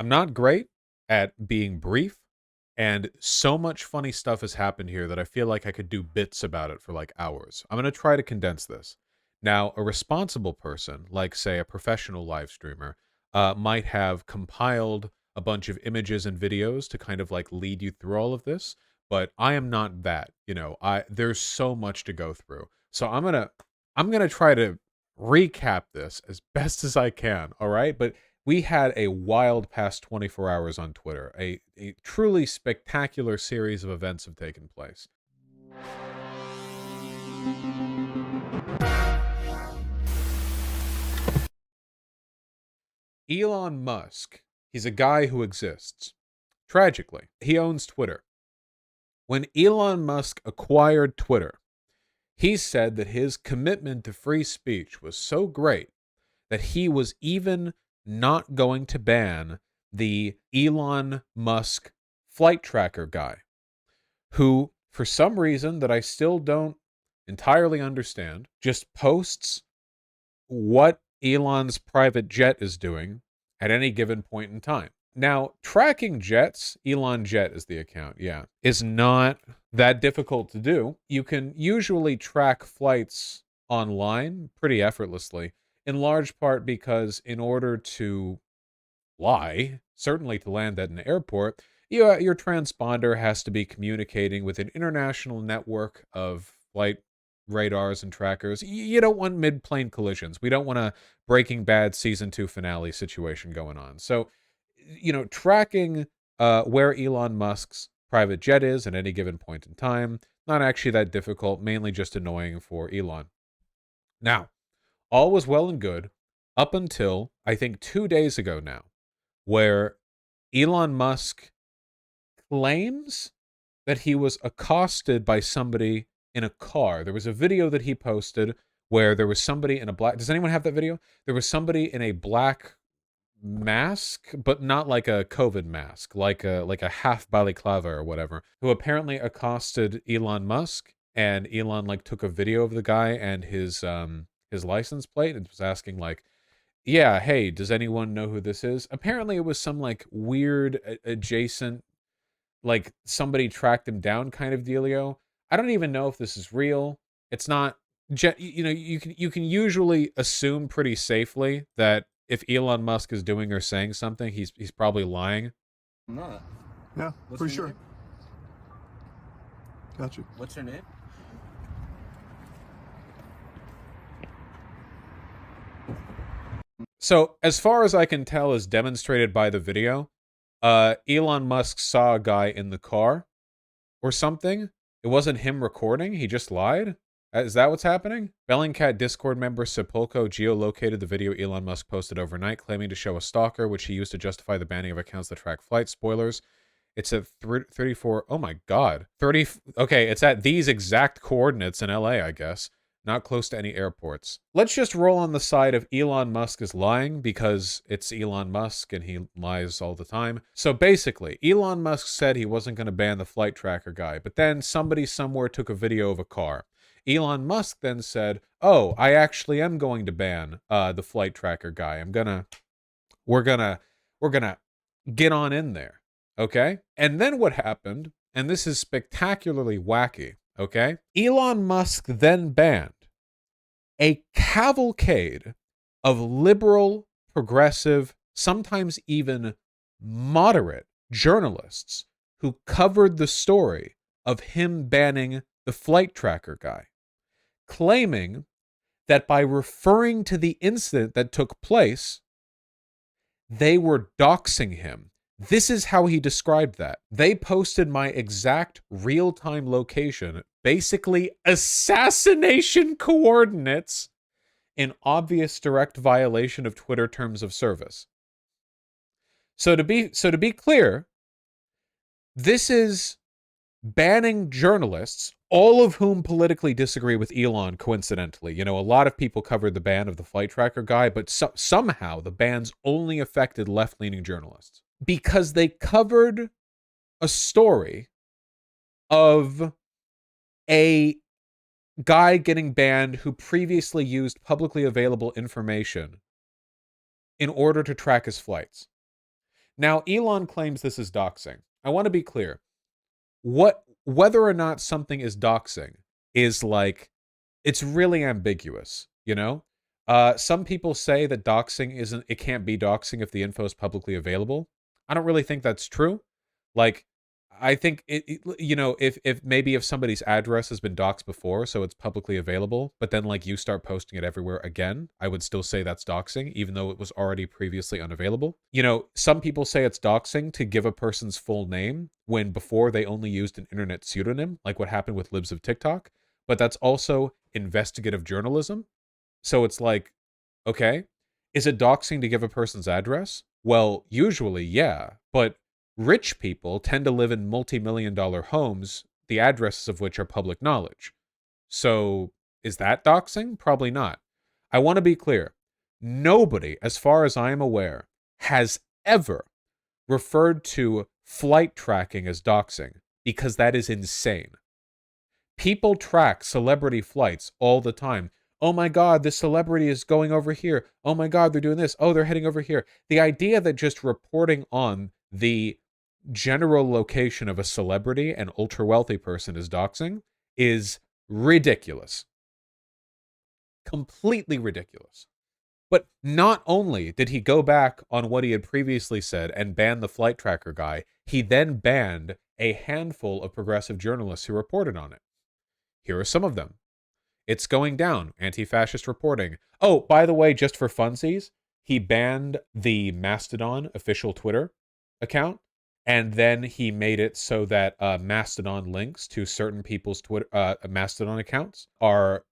I'm not great at being brief, and so much funny stuff has happened here that I feel like I could do bits about it for like hours. I'm going to try to condense this. Now, a responsible person, like say a professional live streamer, might have compiled a bunch of images and videos to kind of like lead you through all of this, but I am not that. I there's so much to go through. So I'm going to try to recap this as best as I can, all right? But we had a wild past 24 hours on Twitter. A truly spectacular series of events have taken place. Elon Musk, he's a guy who exists. Tragically, he owns Twitter. When Elon Musk acquired Twitter, he said that his commitment to free speech was so great that he was even not going to ban the Elon Musk flight tracker guy, who, for some reason that I still don't entirely understand, just posts what Elon's private jet is doing at any given point in time. Now, tracking jets, Elon Jet is the account, yeah, is not that difficult to do. You can usually track flights online pretty effortlessly, in large part because in order to fly, certainly to land at an airport, your transponder has to be communicating with an international network of flight radars and trackers. You don't want mid-plane collisions. We don't want a Breaking Bad season 2 finale situation going on. So, tracking where Elon Musk's private jet is at any given point in time, not actually that difficult, mainly just annoying for Elon. Now, all was well and good up until, I think, 2 days ago now, where Elon Musk claims that he was accosted by somebody in a car. There was a video that he posted where there was somebody in a black... Does anyone have that video? There was somebody in a black mask, but not like a COVID mask, like a half balaclava or whatever, who apparently accosted Elon Musk, and Elon like took a video of the guy and his license plate and was asking like, yeah, hey, does anyone know who this is? Apparently it was some like weird adjacent, like somebody tracked him down kind of dealio. I don't even know if this is real. It's not. You can usually assume pretty safely that if Elon Musk is doing or saying something, he's probably lying. I'm not. Yeah, What's for your sure. name? Gotcha. What's your name? So as far as I can tell, as demonstrated by the video, Elon Musk saw a guy in the car or something. It wasn't him recording. He just lied. Is that what's happening? Bellingcat Discord member Sepulco geolocated the video Elon Musk posted overnight, claiming to show a stalker, which he used to justify the banning of accounts that track flight spoilers. It's at 34. Oh my God. 30. Okay, it's at these exact coordinates in LA, I guess. Not close to any airports. Let's just roll on the side of Elon Musk is lying because it's Elon Musk and he lies all the time. So basically, Elon Musk said he wasn't going to ban the flight tracker guy, but then somebody somewhere took a video of a car. Elon Musk then said, "Oh, I actually am going to ban the flight tracker guy. We're gonna get on in there." Okay? And then what happened, and this is spectacularly wacky, okay? Elon Musk then banned a cavalcade of liberal, progressive, sometimes even moderate journalists who covered the story of him banning the flight tracker guy, claiming that by referring to the incident that took place, they were doxing him. This is how he described that. They posted my exact real-time location, basically assassination coordinates, in obvious direct violation of Twitter terms of service. So to be clear, this is banning journalists, all of whom politically disagree with Elon, coincidentally. A lot of people covered the ban of the flight tracker guy, but somehow the bans only affected left-leaning journalists because they covered a story of a guy getting banned who previously used publicly available information in order to track his flights. Now, Elon claims this is doxing. I want to be clear. Whether or not something is doxing is like, it's really ambiguous, you know? Some people say that doxing isn't, it can't be doxing if the info is publicly available. I don't really think that's true. Like, I think you know, if maybe if somebody's address has been doxed before, so it's publicly available, but then like you start posting it everywhere again, I would still say that's doxing, even though it was already previously unavailable. You know, some people say it's doxing to give a person's full name when before they only used an internet pseudonym, like what happened with libs of TikTok. But that's also investigative journalism. So it's like, okay, is it doxing to give a person's address? Well, usually, yeah, but rich people tend to live in multi-million-dollar homes, the addresses of which are public knowledge. So is that doxing? Probably not. I want to be clear. Nobody, as far as I am aware, has ever referred to flight tracking as doxing because that is insane. People track celebrity flights all the time. Oh my God, this celebrity is going over here. Oh my God, they're doing this. Oh, they're heading over here. The idea that just reporting on the general location of a celebrity and ultra wealthy person is doxing is ridiculous. Completely ridiculous. But not only did he go back on what he had previously said and ban the flight tracker guy, he then banned a handful of progressive journalists who reported on it. Here are some of them. It's going down. Anti-fascist reporting. Oh, by the way, just for funsies, he banned the Mastodon official Twitter account, and then he made it so that Mastodon links to certain people's Twitter Mastodon accounts are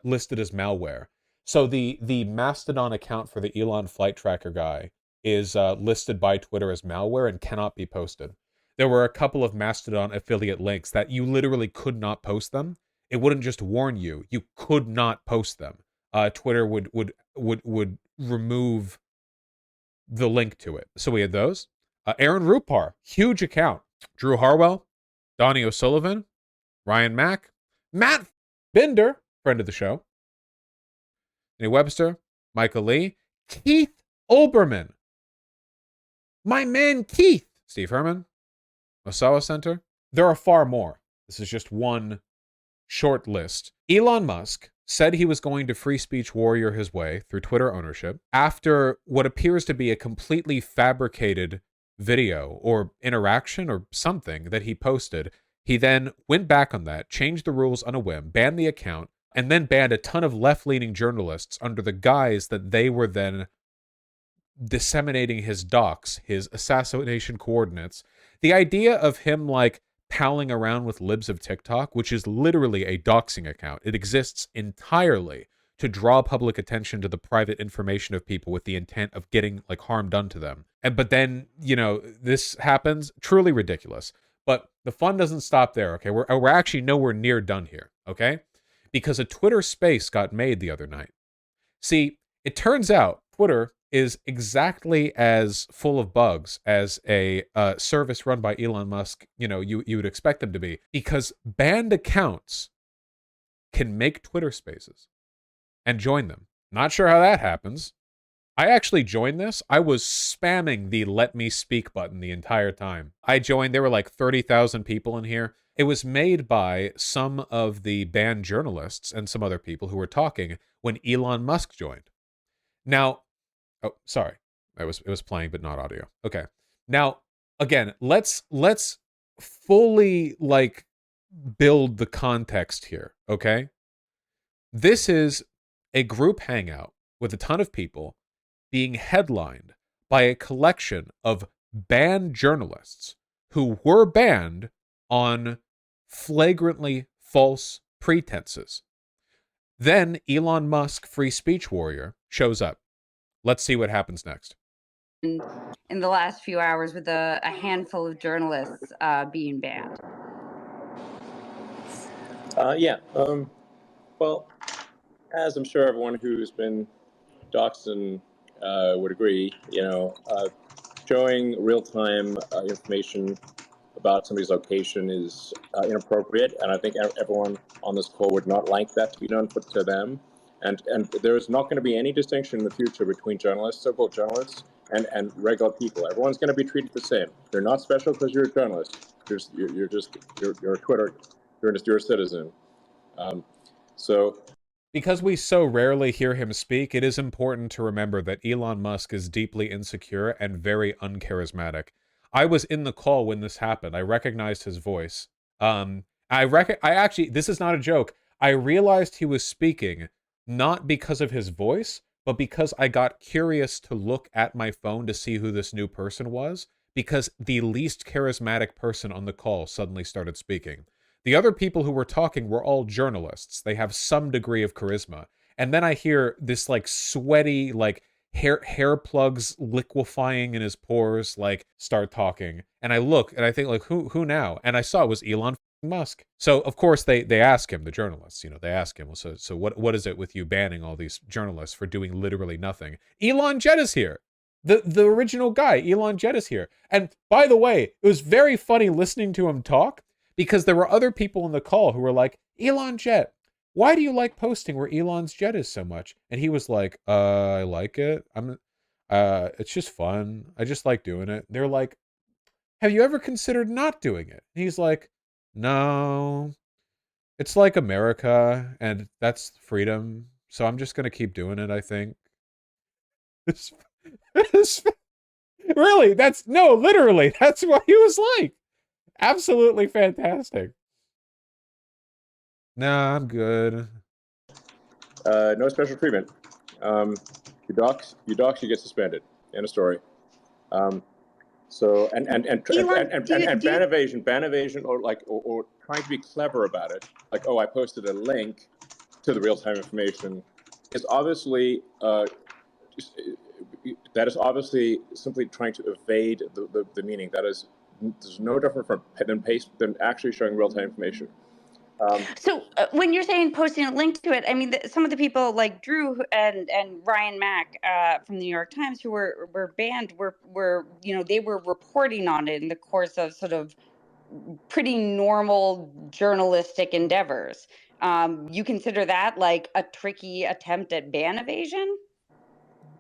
listed as malware. So the Mastodon account for the Elon flight tracker guy is listed by Twitter as malware and cannot be posted. There were a couple of Mastodon affiliate links that you literally could not post them. It wouldn't just warn you; you could not post them. Twitter would remove the link to it. So we had those. Aaron Rupar, huge account. Drew Harwell, Donnie O'Sullivan, Ryan Mack, Matt Binder, friend of the show, Annie Webster, Michael Lee, Keith Olbermann, my man Keith, Steve Herman, Osawa Center. There are far more. This is just one short list. Elon Musk said he was going to free speech warrior his way through Twitter ownership after what appears to be a completely fabricated video or interaction or something that he posted. He then went back on that, changed the rules on a whim, banned the account, and then banned a ton of left-leaning journalists under the guise that they were then disseminating his docs, his assassination coordinates. The idea of him like palling around with libs of TikTok, which is literally a doxing account. It exists entirely to draw public attention to the private information of people with the intent of getting like harm done to them. But then, you know, this happens, truly ridiculous. But the fun doesn't stop there, okay? We're actually nowhere near done here, okay? Because a Twitter space got made the other night. See, it turns out Twitter is exactly as full of bugs as a service run by Elon Musk, you know, you would expect them to be, because banned accounts can make Twitter spaces and join them. Not sure how that happens. I actually joined this. I was spamming the let me speak button the entire time. I joined, there were like 30,000 people in here. It was made by some of the banned journalists and some other people who were talking when Elon Musk joined. Now, oh, sorry. It was playing but not audio. Okay. Now, again, let's fully like build the context here, okay? This is a group hangout with a ton of people being headlined by a collection of banned journalists who were banned on flagrantly false pretenses. Then Elon Musk, free speech warrior, shows up. Let's see what happens next. In the last few hours with a handful of journalists being banned. Well, as I'm sure everyone who's been doxxed would agree, showing real-time information about somebody's location is inappropriate, and I think everyone on this call would not like that to be done to them. And there is not going to be any distinction in the future between journalists, so-called journalists, and regular people. Everyone's going to be treated the same. You're not special because you're a journalist. You're a Twitter. You're a citizen. So because we so rarely hear him speak, it is important to remember that Elon Musk is deeply insecure and very uncharismatic. I was in the call when this happened. I recognized his voice. I actually, this is not a joke. I realized he was speaking not because of his voice, but because I got curious to look at my phone to see who this new person was, because the least charismatic person on the call suddenly started speaking. The other people who were talking were all journalists. They have some degree of charisma. And then I hear this like sweaty, like hair plugs liquefying in his pores, like start talking. And I look and I think like, who now? And I saw it was Elon Musk. So of course they ask him, the journalists, they ask him, well, so what is it with you banning all these journalists for doing literally nothing? Elon Jet is here. The original guy, Elon Jet, is here. And by the way, it was very funny listening to him talk, because there were other people in the call who were like, Elon Jet, why do you like posting where Elon's jet is so much? And he was like, I like it. It's just fun. I just like doing it. They're like, have you ever considered not doing it? And he's like, no, it's like America and that's freedom. So I'm just going to keep doing it, I think. Really, literally, that's what he was like. Absolutely fantastic. Nah, I'm good. no special treatment. You dox, you get suspended. End of story. So and ban evasion, or trying to be clever about it, like, oh, I posted a link to the real-time information, is obviously that is obviously simply trying to evade the meaning. There's no different than actually showing real-time information. So when you're saying posting a link to it, I mean, some of the people like Drew and Ryan Mack from the New York Times who were banned were they were reporting on it in the course of sort of pretty normal journalistic endeavors. You consider that like a tricky attempt at ban evasion?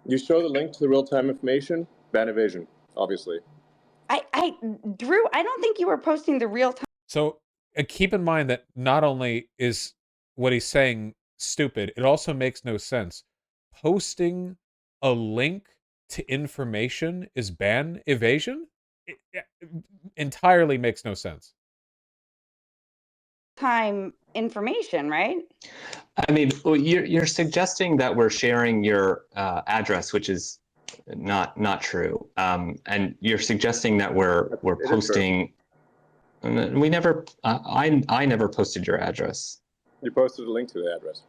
You show the link to the real-time information, ban evasion, obviously. Drew, I don't think you were posting the real time. So keep in mind that not only is what he's saying stupid, it also makes no sense. Posting a link to information is ban evasion? It entirely makes no sense. Time information, right? I mean, you're suggesting that we're sharing your address, which is not true, and you're suggesting that we're posting. We never. I never posted your address. You posted a link to the address.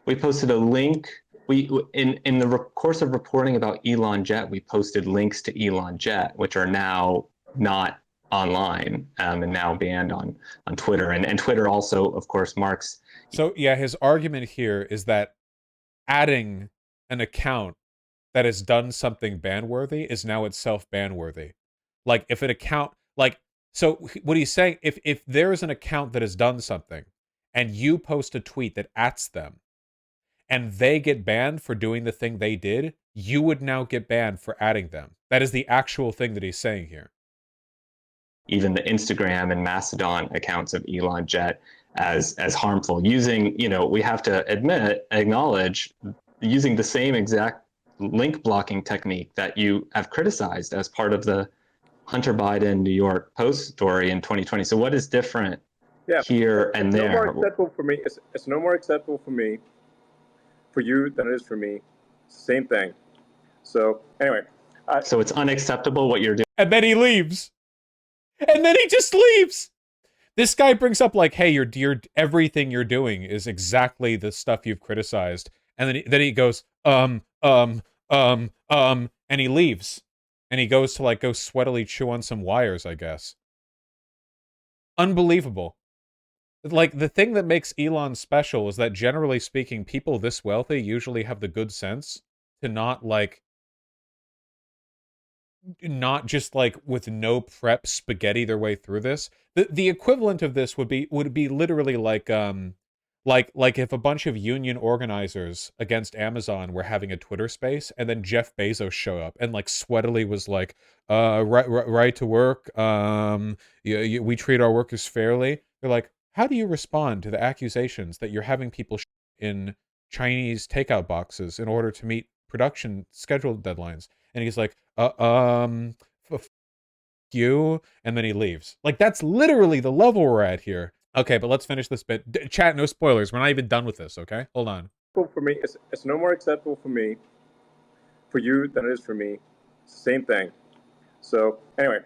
We posted a link. We in the course of reporting about Elon Jet, we posted links to Elon Jet, which are now not online and now banned on Twitter. And Twitter also, of course, marks. So yeah, his argument here is that adding an account that has done something ban-worthy is now itself ban-worthy. Like if an account, like, so what he's saying, if there is an account that has done something and you post a tweet that ats them and they get banned for doing the thing they did, you would now get banned for adding them. That is the actual thing that he's saying here. Even the Instagram and Mastodon accounts of Elon Jet as harmful, using, we have to acknowledge, using the same exact link blocking technique that you have criticized as part of the Hunter Biden New York Post story in 2020. So what is different here and there? No more acceptable for me. It's no more acceptable for me, for you, than it is for me. Same thing. So anyway. So it's unacceptable what you're doing. And then he leaves. And then he just leaves. This guy brings up like, hey, everything you're doing is exactly the stuff you've criticized. And then he goes, and he leaves. And he goes to like go sweatily chew on some wires, I guess. Unbelievable. Like, the thing that makes Elon special is that, generally speaking, people this wealthy usually have the good sense to not just like with no prep spaghetti their way through this. The equivalent of this would be literally like Like if a bunch of union organizers against Amazon were having a Twitter space, and then Jeff Bezos showed up and like sweatily was like, right to work, we treat our workers fairly. They're like, how do you respond to the accusations that you're having people in Chinese takeout boxes in order to meet production schedule deadlines? And he's like, you, and then he leaves. Like, that's literally the level we're at here. Okay, but let's finish this bit. Chat, no spoilers. We're not even done with this, okay? Hold on. For me, it's no more acceptable for me, for you, than it is for me. It's the same thing. So, anyway.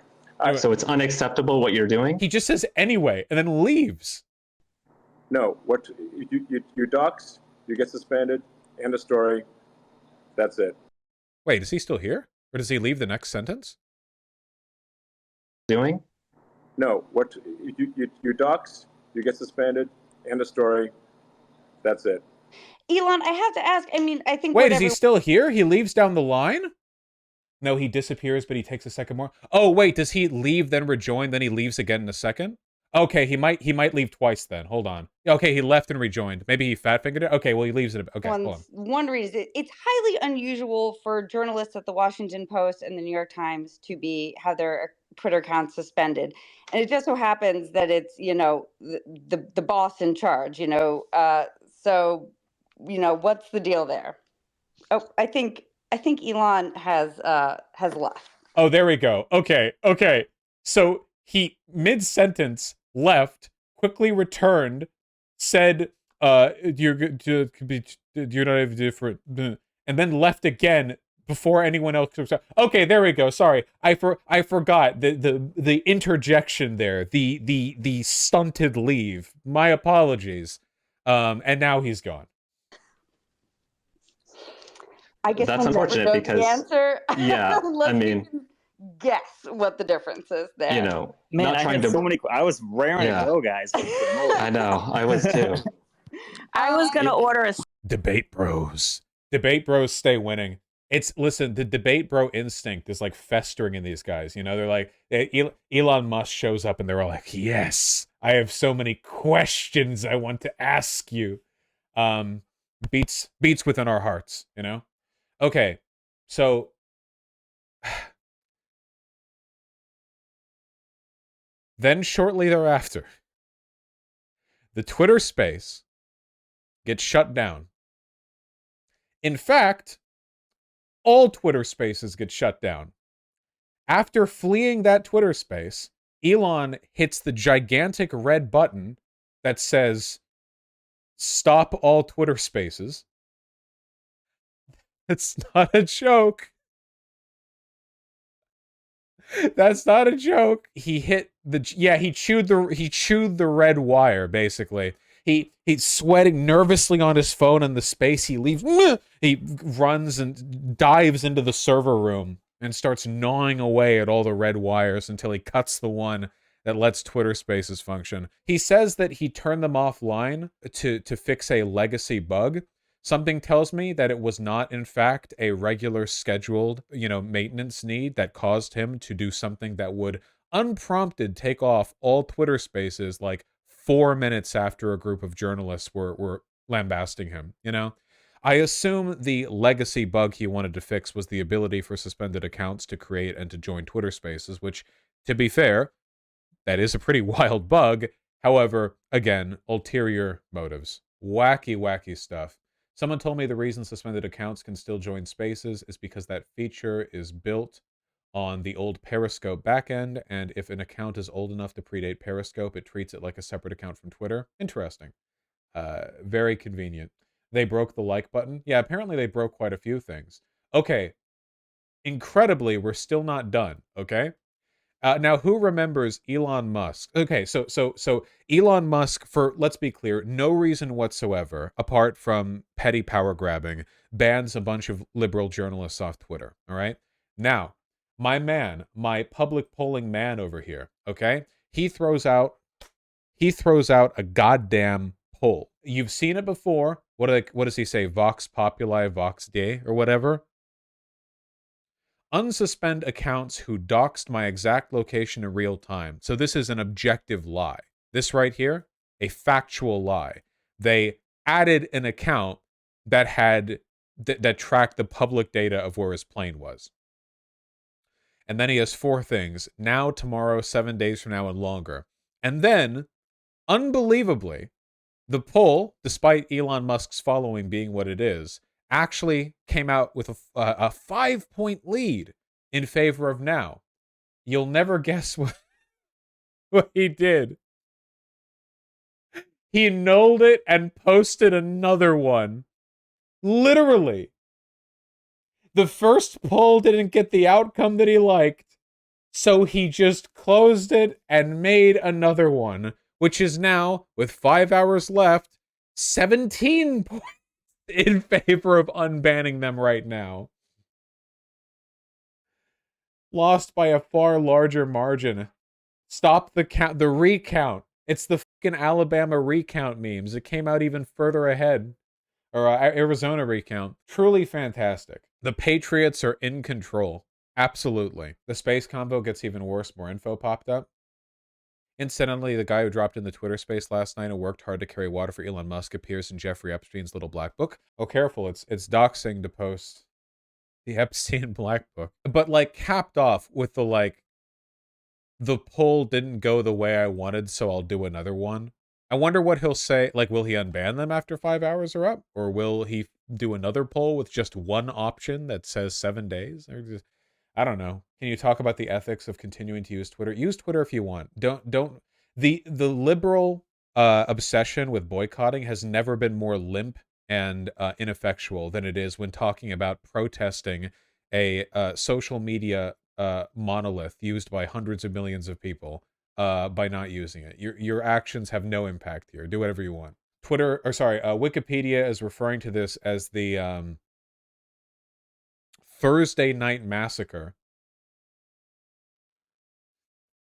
So it's unacceptable what you're doing? He just says anyway, and then leaves. No, what you dox, you get suspended, end of story. That's it. Wait, is he still here? Or does he leave the next sentence? Doing? No, what you dox, you get suspended, end of story. That's it. Elon, I have to ask. I mean, I think. Wait, is he still here? He leaves down the line? No, he disappears, but he takes a second more. Oh, wait, does he leave, then rejoin, then he leaves again in a second? Okay, he might leave twice then. Hold on. Okay, he left and rejoined. Maybe he fat-fingered it? Okay, well, he leaves it. Okay, hold on. One reason, it's highly unusual for journalists at the Washington Post and the New York Times to have their Twitter accounts suspended. And it just so happens that it's, the boss in charge, so, what's the deal there? Oh, I think Elon has left. Oh, there we go. Okay. So he mid-sentence left, quickly returned, said, you're not even different, and then left again before anyone else comes out. Okay, there we go. Sorry, I forgot the interjection there, the stunted leave. My apologies. And now he's gone. I guess that's unfortunate because the answer. Yeah, I mean, guess what the difference is there. Man, not I trying had to. So many. I was raring to go, guys. I know, I was too. I was gonna order a debate bros. Debate bros stay winning. Listen, the debate bro instinct is like festering in these guys. They're like, Elon Musk shows up and they're all like, yes, I have so many questions I want to ask you. Beats within our hearts, Okay, so then shortly thereafter, the Twitter space gets shut down. In fact, all Twitter spaces get shut down. After fleeing that Twitter space, Elon hits the gigantic red button that says, stop all Twitter spaces. It's not a joke. That's not a joke. He hit he chewed the red wire, basically. He's sweating nervously on his phone in the space. He leaves. He runs and dives into the server room and starts gnawing away at all the red wires until he cuts the one that lets Twitter Spaces function. He says that he turned them offline to fix a legacy bug. Something tells me that it was not, in fact, a regular scheduled, maintenance need that caused him to do something that would, unprompted, take off all Twitter Spaces like 4 minutes after a group of journalists were lambasting him, I assume the legacy bug he wanted to fix was the ability for suspended accounts to create and to join Twitter Spaces, which, to be fair, that is a pretty wild bug. However, again, ulterior motives. Wacky stuff. Someone told me the reason suspended accounts can still join Spaces is because that feature is built on the old Periscope backend, and if an account is old enough to predate Periscope, it treats it like a separate account from Twitter. Interesting. Very convenient. They broke the like button. Yeah, apparently they broke quite a few things. Okay. Incredibly, we're still not done, okay? Now, who remembers Elon Musk? Okay, so Elon Musk, for, let's be clear, no reason whatsoever, apart from petty power grabbing, bans a bunch of liberal journalists off Twitter, all right? Now, my man, my public polling man over here, okay? He throws out a goddamn poll. You've seen it before. What does he say? Vox Populi, Vox Dei, or whatever? Unsuspend accounts who doxed my exact location in real time. So this is an objective lie. This right here, a factual lie. They added an account that had that tracked the public data of where his plane was. And then he has 4 things: now, tomorrow, 7 days from now, and longer. And then, unbelievably, the poll, despite Elon Musk's following being what it is, actually came out with a 5-point lead in favor of now. You'll never guess what he did. He nulled it and posted another one. Literally. The first poll didn't get the outcome that he liked, so he just closed it and made another one, which is now, with 5 hours left, 17 points in favor of unbanning them right now. Lost by a far larger margin. Stop the count, the recount. It's the fucking Alabama recount memes. It came out even further ahead. Or Arizona recount. Truly fantastic. The Patriots are in control. Absolutely. The space convo gets even worse. More info popped up. Incidentally, the guy who dropped in the Twitter space last night and worked hard to carry water for Elon Musk appears in Jeffrey Epstein's little black book. Oh, careful. It's doxing to post the Epstein black book. But, like, capped off with the, like, the poll didn't go the way I wanted, so I'll do another one. I wonder what he'll say. Like, will he unban them after 5 hours are up? Or will he do another poll with just one option that says 7 days? Or just, I don't know. Can you talk about the ethics of continuing to use Twitter? Use Twitter if you want. Don't. The liberal obsession with boycotting has never been more limp and ineffectual than it is when talking about protesting a social media monolith used by hundreds of millions of people by not using it. Your actions have no impact here. Do whatever you want. Wikipedia is referring to this as the Thursday Night Massacre,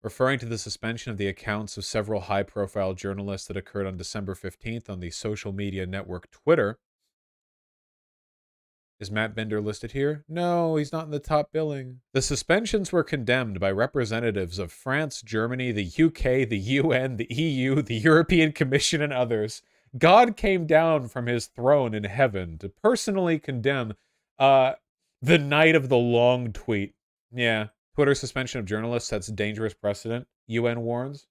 referring to the suspension of the accounts of several high-profile journalists that occurred on December 15th on the social media network Twitter. Is Matt Bender listed here? No, he's not in the top billing. The suspensions were condemned by representatives of France, Germany, the UK, the UN, the EU, the European Commission, and others. God came down from his throne in heaven to personally condemn the night of the long tweet. Yeah. Twitter suspension of journalists sets dangerous precedent. UN warns.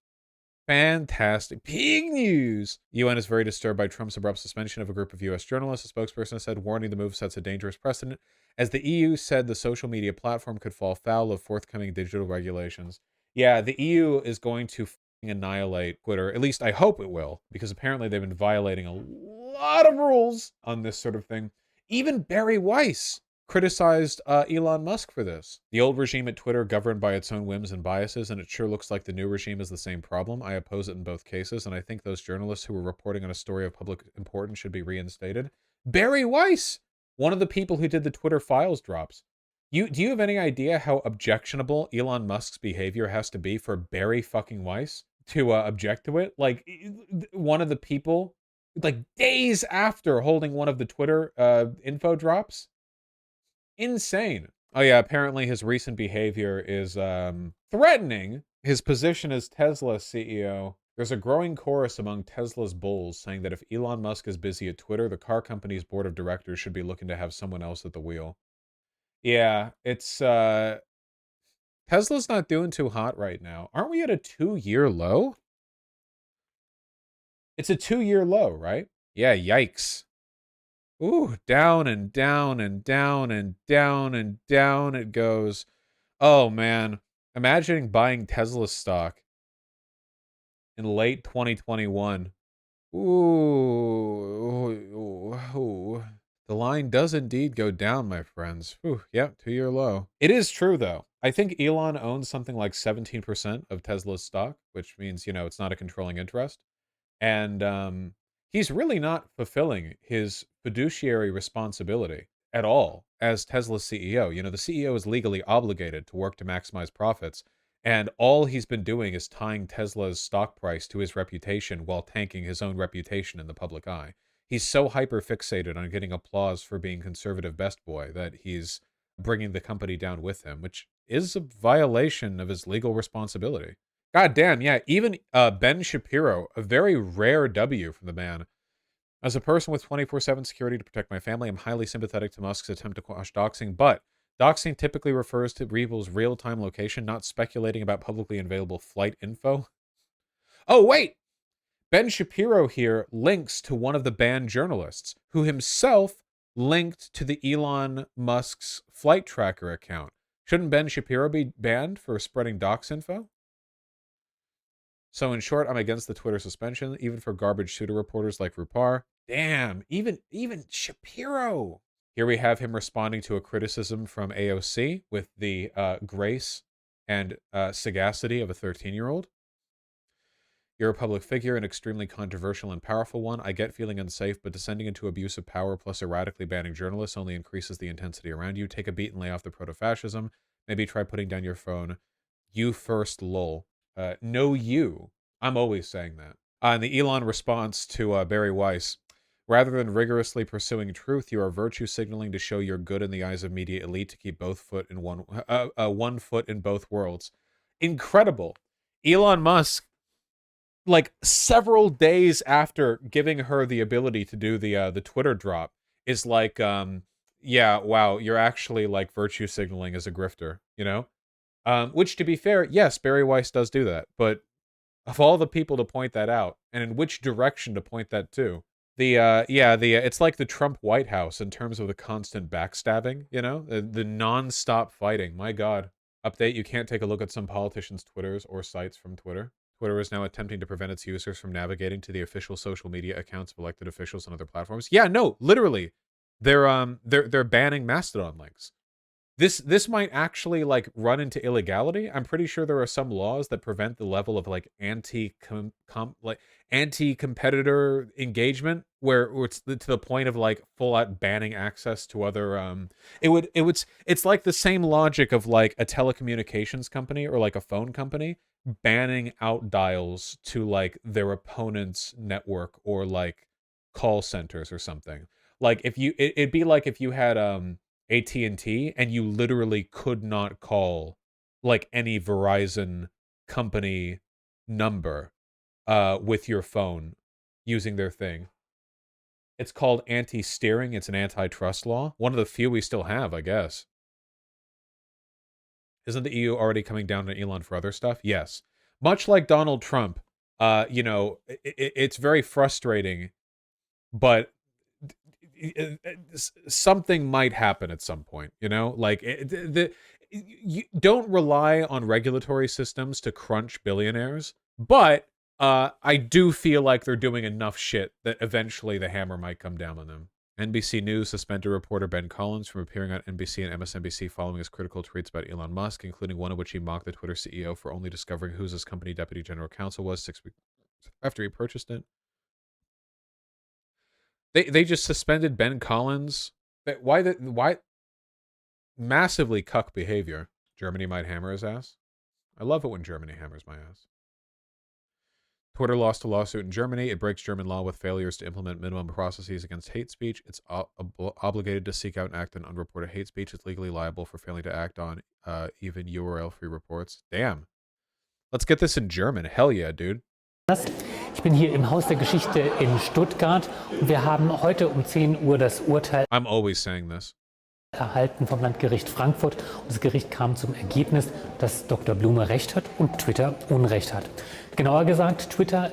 Fantastic. Pig news. UN is very disturbed by Trump's abrupt suspension of a group of U.S. journalists. A spokesperson said, warning the move sets a dangerous precedent, as the EU said the social media platform could fall foul of forthcoming digital regulations. Yeah, the EU is going to annihilate Twitter. At least I hope it will, because apparently they've been violating a lot of rules on this sort of thing. Even Barry Weiss criticized Elon Musk for this. The old regime at Twitter governed by its own whims and biases, and it sure looks like the new regime is the same problem. I oppose it in both cases, and I think those journalists who were reporting on a story of public importance should be reinstated. Barry Weiss, one of the people who did the Twitter files drops. Do you have any idea how objectionable Elon Musk's behavior has to be for Barry fucking Weiss to object to it? Like, one of the people, like, days after holding one of the Twitter info drops. Insane. Oh yeah, apparently his recent behavior is threatening his position as Tesla CEO. There's a growing chorus among Tesla's bulls saying that if Elon Musk is busy at Twitter, the car company's board of directors should be looking to have someone else at the wheel. Yeah, it's Tesla's not doing too hot right now. Aren't we at a 2-year low? It's a 2-year low, right? Yeah, yikes. Ooh, down and down and down and down and down it goes. Oh, man. Imagining buying Tesla stock in late 2021. Ooh. The line does indeed go down, my friends. Ooh, yep, 2-year low. It is true, though. I think Elon owns something like 17% of Tesla's stock, which means, it's not a controlling interest. And he's really not fulfilling his fiduciary responsibility at all as Tesla's CEO. The CEO is legally obligated to work to maximize profits, and all he's been doing is tying Tesla's stock price to his reputation while tanking his own reputation in the public eye. He's so hyper-fixated on getting applause for being conservative best boy that he's bringing the company down with him, which is a violation of his legal responsibility. God damn, yeah. Even Ben Shapiro, a very rare W from the man, As a person with 24/7 security to protect my family, I'm highly sympathetic to Musk's attempt to quash doxing, but doxing typically refers to people's real-time location, not speculating about publicly available flight info. Oh, wait! Ben Shapiro here links to one of the banned journalists, who himself linked to the Elon Musk's flight tracker account. Shouldn't Ben Shapiro be banned for spreading dox info? So in short, I'm against the Twitter suspension, even for garbage pseudo reporters like Rupar. Damn, even Shapiro. Here we have him responding to a criticism from AOC with the grace and sagacity of a 13-year-old. You're a public figure, an extremely controversial and powerful one. I get feeling unsafe, but descending into abuse of power plus erratically banning journalists only increases the intensity around you. Take a beat and lay off the proto-fascism. Maybe try putting down your phone. You first, lol. No, you. I'm always saying that. And the Elon response to Barry Weiss. Rather than rigorously pursuing truth, you are virtue signaling to show you're good in the eyes of media elite to keep both foot in one foot in both worlds. Incredible. Elon Musk, like several days after giving her the ability to do the Twitter drop, is like, yeah, wow, you're actually like virtue signaling as a grifter, you know? Which, to be fair, yes, Barry Weiss does do that, but of all the people to point that out, and in which direction to point that to, it's like the Trump White House in terms of the constant backstabbing, you know, the non-stop fighting. My God. Update: you can't take a look at some politicians' Twitters or sites from Twitter. Twitter is now attempting to prevent its users from navigating to the official social media accounts of elected officials on other platforms. Yeah, no, literally, they're banning Mastodon links. This might actually like run into illegality. I'm pretty sure there are some laws that prevent the level of like anti-competitor engagement where it's to the point of like full out banning access to other it's like the same logic of like a telecommunications company or like a phone company banning out dials to like their opponent's network or like call centers or something. Like if you it'd be like if you had AT&T and you literally could not call like any Verizon company number with your phone using their thing. It's called anti-steering. It's an antitrust law. One of the few we still have, I guess. Isn't the EU already coming down on Elon for other stuff? Yes. Much like Donald Trump, you know, it's very frustrating, but something might happen at some point, you know, like you don't rely on regulatory systems to crunch billionaires, but I do feel like they're doing enough shit that eventually the hammer might come down on them. NBC News suspended reporter Ben Collins from appearing on NBC and MSNBC following his critical tweets about Elon Musk, including one in which he mocked the Twitter CEO for only discovering who his company deputy general counsel was 6 weeks after he purchased it. They just suspended Ben Collins. Why? Massively cuck behavior. Germany might hammer his ass. I love it when Germany hammers my ass. Twitter lost a lawsuit in Germany. It breaks German law with failures to implement minimum processes against hate speech. It's obligated to seek out and act on unreported hate speech. It's legally liable for failing to act on even URL-free reports. Damn. Let's get this in German. Hell yeah, dude. Ich bin hier im Haus der Geschichte in Stuttgart und wir haben heute um 10 Uhr das Urteil I'm always saying this. erhalten vom Landgericht Frankfurt. Und das Gericht kam zum Ergebnis, dass Dr. Blume Recht hat und Twitter Unrecht hat. Genauer gesagt, Twitter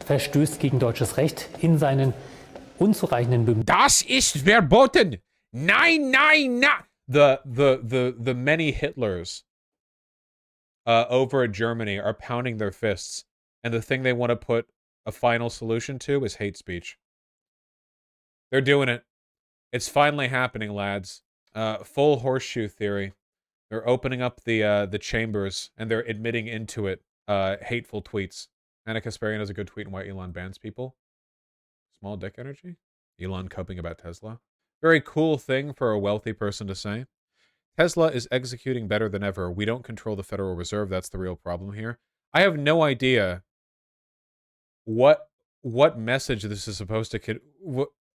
verstößt gegen deutsches Recht in seinen unzureichenden Bemühungen. Das ist verboten! Nein, nein, nein! The many Hitlers over at Germany are pounding their fists, and the thing they want to put a final solution to is hate speech. They're doing it. It's finally happening, lads. Full horseshoe theory. They're opening up the chambers, and they're admitting into it hateful tweets. Anna Kasparian has a good tweet on why Elon bans people. Small dick energy? Elon coping about Tesla. Very cool thing for a wealthy person to say. Tesla is executing better than ever. We don't control the Federal Reserve. That's the real problem here. I have no idea what message this is supposed to...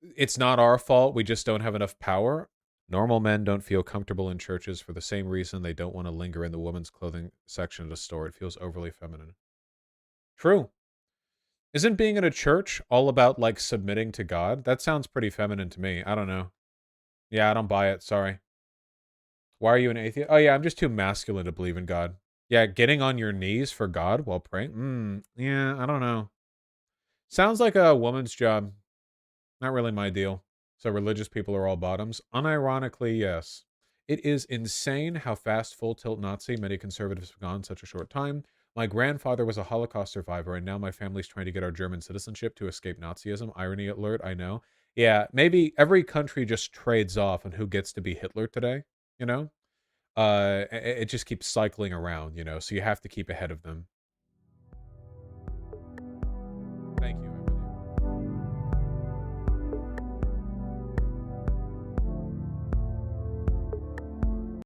It's not our fault. We just don't have enough power. Normal men don't feel comfortable in churches for the same reason they don't want to linger in the women's clothing section of the store. It feels overly feminine. True. Isn't being in a church all about, like, submitting to God? That sounds pretty feminine to me. I don't know. Yeah, I don't buy it. Sorry. Why are you an atheist? Oh, yeah, I'm just too masculine to believe in God. Yeah, getting on your knees for God while praying? Yeah, I don't know. Sounds like a woman's job. Not really my deal. So religious people are all bottoms? Unironically, yes. It is insane how fast full tilt Nazi many conservatives have gone in such a short time. My grandfather was a Holocaust survivor, and now my family's trying to get our German citizenship to escape Nazism. Irony alert, I know. Yeah, maybe every country just trades off on who gets to be Hitler today, you know? It just keeps cycling around, you know, so you have to keep ahead of them.